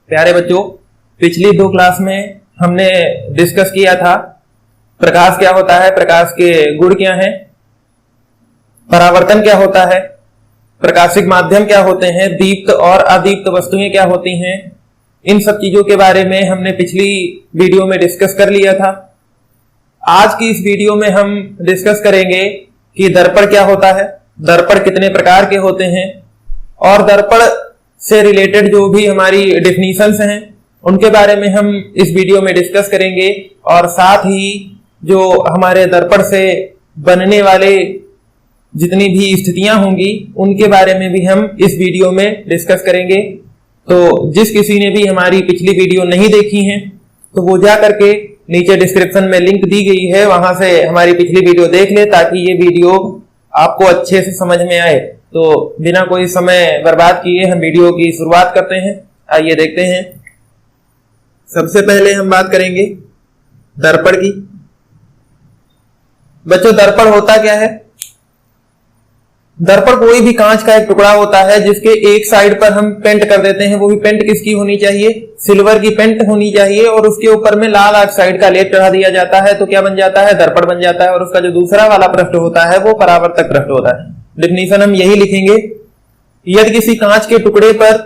प्यारे बच्चों, पिछली 2 क्लास में हमने डिस्कस किया था प्रकाश क्या होता है, प्रकाश के गुण क्या हैं, परावर्तन क्या होता है, प्रकाशिक माध्यम क्या होते हैं, दीप्त और अदीप्त वस्तुएं क्या होती हैं। इन सब चीजों के बारे में हमने पिछली वीडियो में डिस्कस कर लिया था। आज की इस वीडियो में हम डिस्कस करेंगे कि दर्पण क्या होता है, दर्पण कितने प्रकार के होते हैं और दर्पण से रिलेटेड जो भी हमारी डेफिनेशंस हैं उनके बारे में हम इस वीडियो में डिस्कस करेंगे। और साथ ही जो हमारे दर्पण से बनने वाले जितनी भी स्थितियां होंगी उनके बारे में भी हम इस वीडियो में डिस्कस करेंगे। तो जिस किसी ने भी हमारी पिछली वीडियो नहीं देखी है तो वो जा करके नीचे डिस्क्रिप्शन में लिंक दी गई है, वहां से हमारी पिछली वीडियो देख ले ताकि ये वीडियो आपको अच्छे से समझ में आए। तो बिना कोई समय बर्बाद किए हम वीडियो की शुरुआत करते हैं। आइए देखते हैं। सबसे पहले हम बात करेंगे दर्पण की। बच्चों, दर्पण होता क्या है? दर्पण कोई भी कांच का एक टुकड़ा होता है जिसके एक साइड पर हम पेंट कर देते हैं। वो भी पेंट किसकी होनी चाहिए? सिल्वर की पेंट होनी चाहिए। और उसके ऊपर में लाल ऑक्साइड का लेप चढ़ा दिया जाता है तो क्या बन जाता है? दर्पण बन जाता है। और उसका जो दूसरा वाला पृष्ठ होता है वो परावर्तक पृष्ठ होता है। डेफिनेशन हम यही लिखेंगे, यदि किसी कांच के टुकड़े पर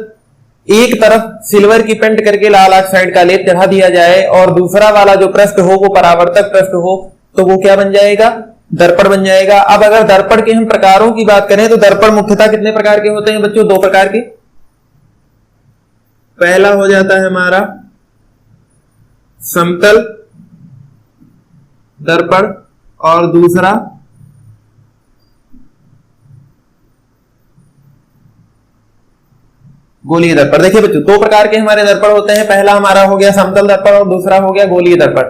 एक तरफ सिल्वर की पेंट करके लाल ऑक्साइड का लेप चढ़ा दिया जाए और दूसरा वाला जो पृष्ठ हो वो परावर्तक पृष्ठ हो तो वो क्या बन जाएगा? दर्पण बन जाएगा। अब अगर दर्पण के हम प्रकारों की बात करें तो दर्पण मुख्यतः कितने प्रकार के होते हैं बच्चों? 2 प्रकार के। पहला हो जाता है हमारा समतल दर्पण और दूसरा गोलीय दर्पण। देखिए बच्चों, 2 प्रकार के हमारे दर्पण होते हैं। पहला हमारा हो गया समतल दर्पण और दूसरा हो गया गोलीय दर्पण।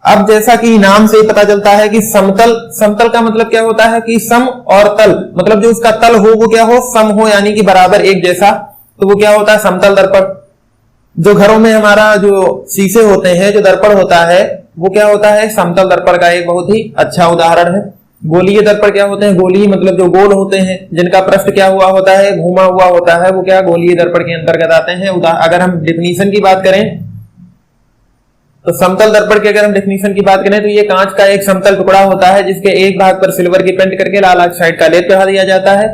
अब जैसा कि नाम से ही पता चलता है कि समतल का मतलब क्या होता है कि सम और तल, मतलब जो उसका तल हो वो क्या हो? सम हो, यानी कि बराबर एक जैसा। तो वो क्या होता है? समतल दर्पण। जो घरों में हमारा जो शीशे होते हैं, जो दर्पण होता है वो क्या होता है? समतल दर्पण का एक बहुत ही अच्छा उदाहरण है। गोलीय दर्पण क्या होते हैं? गोलीय मतलब जो गोल होते हैं, जिनका पृष्ठ क्या हुआ होता है? घुमा हुआ होता है, वो क्या गोलीय दर्पण के अंतर्गत आते हैं। अगर हम डेफिनेशन की बात करें तो समतल दर्पण की अगर हम डेफिनेशन की बात करें तो ये कांच का एक समतल टुकड़ा होता है जिसके एक भाग पर सिल्वर की पेंट करके लाल ऑक्साइड का लेप चढ़ा दिया जाता है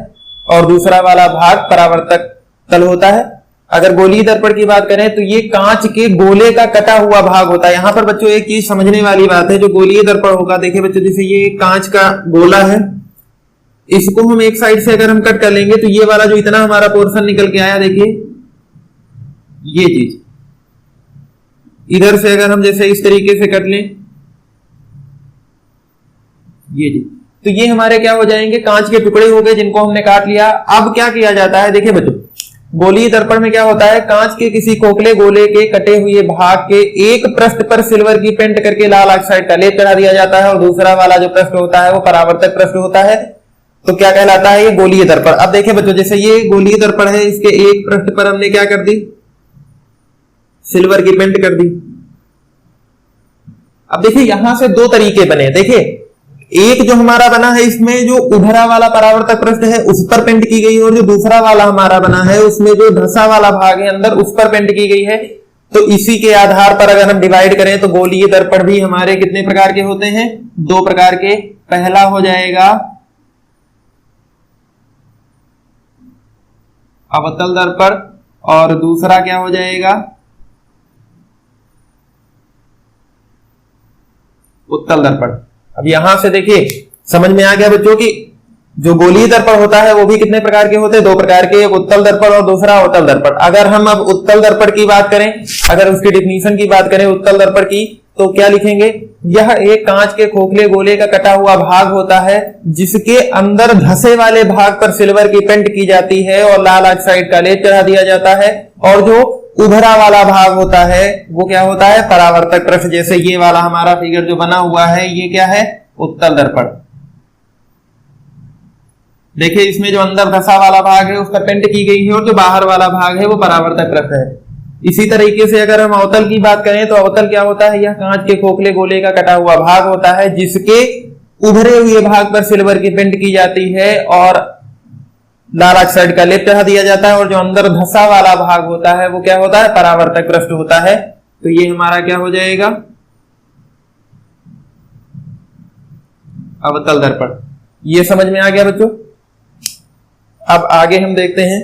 और दूसरा वाला भाग परावर्तक तल होता है। अगर गोलीय दर्पण की बात करें तो ये कांच के गोले का कटा हुआ भाग होता है। यहां पर बच्चों एक चीज समझने वाली बात है, जो गोलीय दर्पण होगा, देखिए बच्चों, जैसे ये कांच का गोला है, इसको हम एक साइड से अगर हम कट कर लेंगे तो ये वाला जो इतना हमारा पोर्शन निकल के आया, देखिए ये चीज इधर से अगर हम जैसे इस तरीके से कट लें, ये जी, तो ये हमारे क्या हो जाएंगे? कांच के टुकड़े हो गए जिनको हमने काट लिया। अब क्या किया जाता है? देखिए बच्चों, गोलीय दर्पण में क्या होता है? कांच के किसी खोखले गोले के कटे हुए भाग के एक पृष्ठ पर सिल्वर की पेंट करके लाल ऑक्साइड का लेप चढ़ा दिया जाता है और दूसरा वाला जो पृष्ठ होता है वो परावर्तक पृष्ठ होता है। तो क्या कहलाता है? ये गोलीय दर्पण। अब देखिए बच्चों, जैसे ये गोलीय दर्पण है, इसके एक पृष्ठ पर हमने क्या कर दी? सिल्वर की पेंट कर दी। अब देखिए यहां से 2 तरीके बने। देखिए एक जो हमारा बना है इसमें जो उभरा वाला परावर्तक पृष्ठ है उस पर पेंट की गई है और जो दूसरा वाला हमारा बना है उसमें जो धंसा वाला भाग है अंदर उस पर पेंट की गई है। तो इसी के आधार पर अगर हम डिवाइड करें तो गोलीय दर्पण भी हमारे कितने प्रकार के होते हैं? 2 प्रकार के। पहला हो जाएगा अवतल दर्पण और दूसरा क्या हो जाएगा? उत्तल दर्पण। अब यहां से देखिए समझ में आ गया बच्चों कि जो गोलीय दर्पण होता है वो भी कितने प्रकार के होते हैं? 2 प्रकार के, एक उत्तल दर्पण और दूसरा अवतल दर्पण। अगर हम अब उत्तल दर्पण की बात करें, अगर उसकी डेफिनेशन की बात करें उत्तल दर्पण की, तो क्या लिखेंगे? यह एक कांच के खोखले गोले का कटा हुआ भाग होता है जिसके अंदर धसे वाले भाग पर सिल्वर की पेंट की जाती है और लाल ऑक्साइड का लेप चढ़ा दिया जाता है और जो उभरा वाला भाग होता है वो क्या होता है? परावर्तक पृष्ठ। जैसे ये वाला हमारा फिगर जो बना हुआ है ये क्या है? उत्तल दर्पण। देखिए इसमें जो अंदर धसा वाला भाग है उस पर पेंट की गई है और जो बाहर वाला भाग है वो परावर्तक पृष्ठ है। इसी तरीके से अगर हम अवतल की बात करें तो अवतल क्या होता है? यह कांच के खोखले गोले का कटा हुआ भाग होता है जिसके उभरे हुए भाग पर सिल्वर की पेंट की जाती है और लाल ऑक्साइड का लेप चढ़ा दिया जाता है और जो अंदर धसा वाला भाग होता है वो क्या होता है, परावर्तक पृष्ठ होता है। तो ये हमारा क्या हो जाएगा, अवतल दर्पण। ये समझ में आ गया बच्चों। अब आगे हम देखते हैं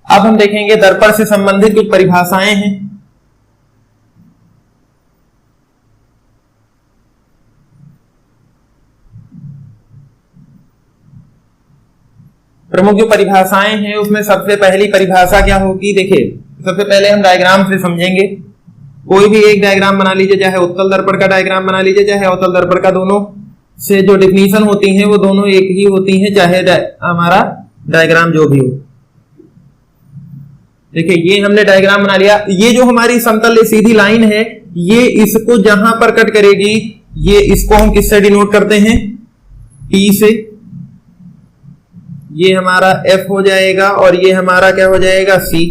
अब हम देखेंगे दर्पण से संबंधित कुछ परिभाषाएं हैं। प्रमुख जो परिभाषाएं हैं उसमें सबसे पहली परिभाषा क्या होगी, देखिए सबसे पहले हम डायग्राम से समझेंगे। कोई भी एक डायग्राम बना लीजिए, चाहे उत्तल दर्पण का डायग्राम बना लीजिए चाहे अवतल दर्पण का, दोनों से जो डिफिनीशन होती है वो दोनों एक ही होती है, चाहे हमारा डायग्राम जो भी हो। देखिए ये हमने डायग्राम बना लिया। ये जो हमारी समतल सीधी लाइन है ये इसको जहां पर कट करेगी, ये इसको हम किससे डिनोट करते हैं, P से। ये हमारा F हो जाएगा और ये हमारा क्या हो जाएगा, C।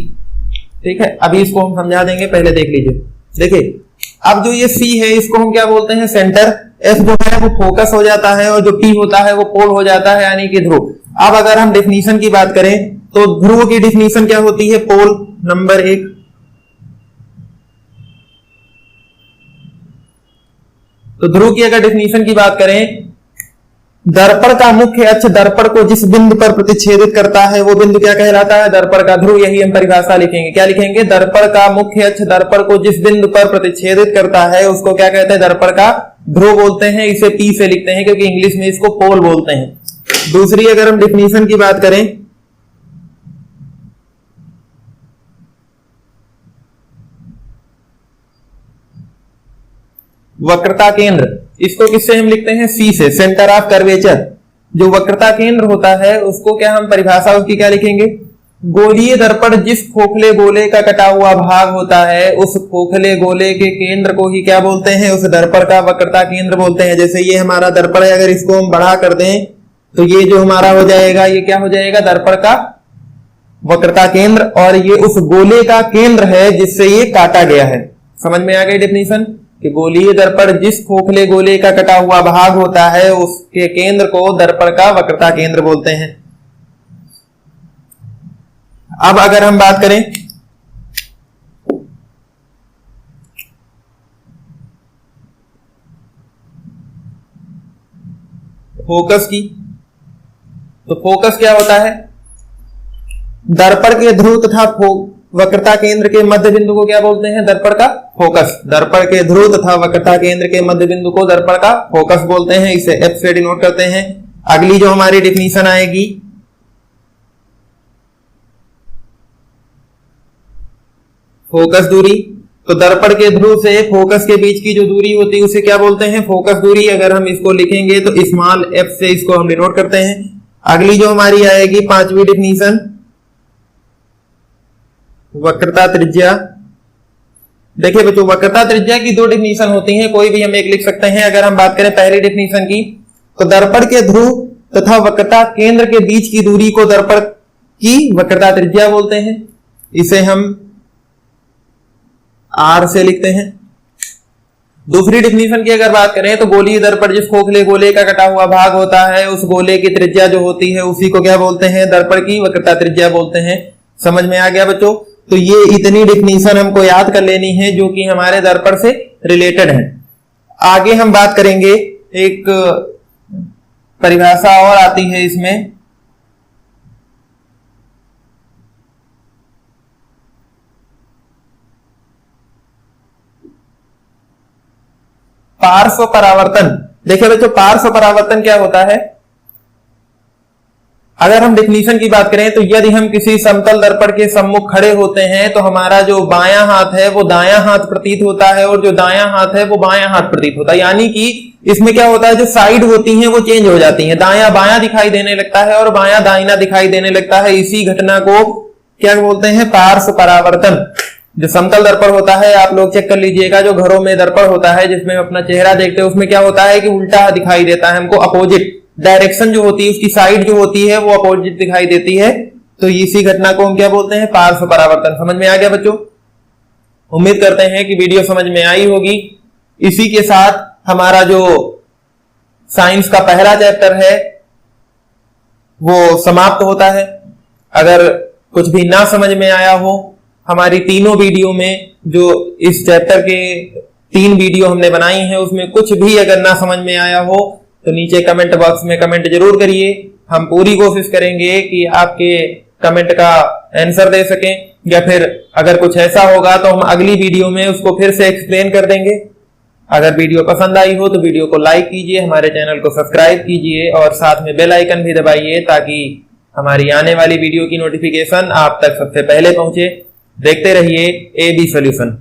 ठीक है, अभी इसको हम समझा देंगे, पहले देख लीजिए। देखिए अब जो ये C है इसको हम क्या बोलते हैं, सेंटर। F जो है वो फोकस हो जाता है और जो P होता है वो पोल हो जाता है, यानी कि ध्रुव। अब अगर हम डेफिनेशन की बात करें तो ध्रुव की डेफिनेशन क्या होती है, पोल नंबर 1। तो ध्रुव की अगर डेफिनेशन की बात करें, दर्पण का मुख्य अक्ष दर्पण को जिस बिंदु पर प्रतिच्छेदित करता है वो बिंदु क्या कहलाता है, दर्पण का ध्रुव। यही हम परिभाषा लिखेंगे, क्या लिखेंगे, दर्पण का मुख्य अक्ष दर्पण को जिस बिंदु पर प्रतिच्छेदित करता है उसको क्या कहते हैं, दर्पण का ध्रुव बोलते हैं। इसे P से लिखते हैं क्योंकि इंग्लिश में इसको पोल बोलते हैं। दूसरी अगर हम डेफिनेशन की बात करें, वक्रता केंद्र, इसको किससे हम लिखते हैं, C से, सेंटर ऑफ कर्वेचर। जो वक्रता केंद्र होता है उसको क्या हम परिभाषा उसकी क्या लिखेंगे, गोलीय दर्पण जिस खोखले गोले का कटा हुआ भाग होता है उस खोखले गोले के केंद्र को ही क्या बोलते हैं, उस दर्पण का वक्रता केंद्र बोलते हैं। जैसे ये हमारा दर्पण है, अगर इसको हम बढ़ा कर दें तो ये जो हमारा हो जाएगा, ये क्या हो जाएगा, दर्पण का वक्रता केंद्र, और ये उस गोले का केंद्र है जिससे ये काटा गया है। समझ में आ गई डेफिनेशन कि गोलीय दर्पण जिस खोखले गोले का कटा हुआ भाग होता है उसके केंद्र को दर्पण का वक्रता केंद्र बोलते हैं। अब अगर हम बात करें फोकस की, तो फोकस क्या होता है, दर्पण के ध्रुव तथा वक्रता केंद्र के मध्य बिंदु को क्या बोलते हैं, दर्पण का फोकस। दर्पण के ध्रुव तथा वक्रता केंद्र के मध्य बिंदु को दर्पण का फोकस बोलते हैं, इसे F से डिनोट करते हैं। अगली जो हमारी डेफिनेशन आएगी, फोकस दूरी। तो दर्पण के ध्रुव से फोकस के बीच की जो दूरी होती है उसे क्या बोलते हैं, फोकस दूरी। अगर हम इसको लिखेंगे तो स्मॉल f से इसको हम डिनोट करते हैं। अगली जो हमारी आएगी पांचवी डेफिनेशन, वक्रता त्रिज्या। देखिए बच्चों, वक्रता त्रिज्या की दो डेफिनेशन होती हैं, कोई भी हम एक लिख सकते हैं। अगर हम बात करें पहली डेफिनेशन की, तो दर्पण के ध्रुव तथा वक्रता केंद्र के बीच की दूरी को दर्पण की वक्रता त्रिज्या बोलते हैं, इसे हम R से लिखते हैं। दूसरी डेफिनेशन की अगर बात करें तो गोलीय दर्पण जिस खोखले गोले का कटा हुआ भाग होता है उस गोले की त्रिज्या जो होती है उसी को क्या बोलते हैं, दर्पण की वक्रता त्रिज्या बोलते हैं। समझ में आ गया बच्चों। तो ये इतनी डेफिनेशन हमको याद कर लेनी है जो कि हमारे दर्पण से रिलेटेड है। आगे हम बात करेंगे, एक परिभाषा और आती है इसमें, पार्श्व परावर्तन। देखिए बच्चों, पार्श्व परावर्तन क्या होता है, अगर हम डेफिनेशन की बात करें तो यदि हम किसी समतल दर्पण के सम्मुख खड़े होते हैं तो हमारा जो बायां हाथ है वो दायां हाथ प्रतीत होता है और जो दायां हाथ है वो बायां हाथ प्रतीत होता है। यानी कि इसमें क्या होता है, जो साइड होती हैं वो चेंज हो जाती हैं, दायां बायां दिखाई देने लगता है और बायां दाहिना दिखाई देने लगता है। इसी घटना को क्या बोलते हैं, पार्श्व परावर्तन। जो समतल दर्पण होता है, आप लोग चेक कर लीजिएगा, जो घरों में दर्पण होता है जिसमें अपना चेहरा देखते हैं उसमें क्या होता है कि उल्टा दिखाई देता है हमको, अपोजिट डायरेक्शन जो होती है उसकी साइड जो होती है वो अपोजिट दिखाई देती है। तो इसी घटना को हम क्या बोलते हैं, पार्श्व परावर्तन। समझ में आ गया बच्चों। उम्मीद करते हैं कि वीडियो समझ में आई होगी। इसी के साथ हमारा जो साइंस का पहला चैप्टर है वो समाप्त होता है। अगर कुछ भी ना समझ में आया हो, हमारी तीनों वीडियो में जो इस चैप्टर के 3 वीडियो हमने बनाई हैं उसमें कुछ भी अगर ना समझ में आया हो तो नीचे कमेंट बॉक्स में कमेंट जरूर करिए। हम पूरी कोशिश करेंगे कि आपके कमेंट का आंसर दे सकें, या फिर अगर कुछ ऐसा होगा तो हम अगली वीडियो में उसको फिर से एक्सप्लेन कर देंगे। अगर वीडियो पसंद आई हो तो वीडियो को लाइक कीजिए, हमारे चैनल को सब्सक्राइब कीजिए और साथ में बेल आइकन भी दबाइए ताकि हमारी आने वाली वीडियो की नोटिफिकेशन आप तक सबसे पहले पहुंचे। देखते रहिए AB सॉल्यूशन।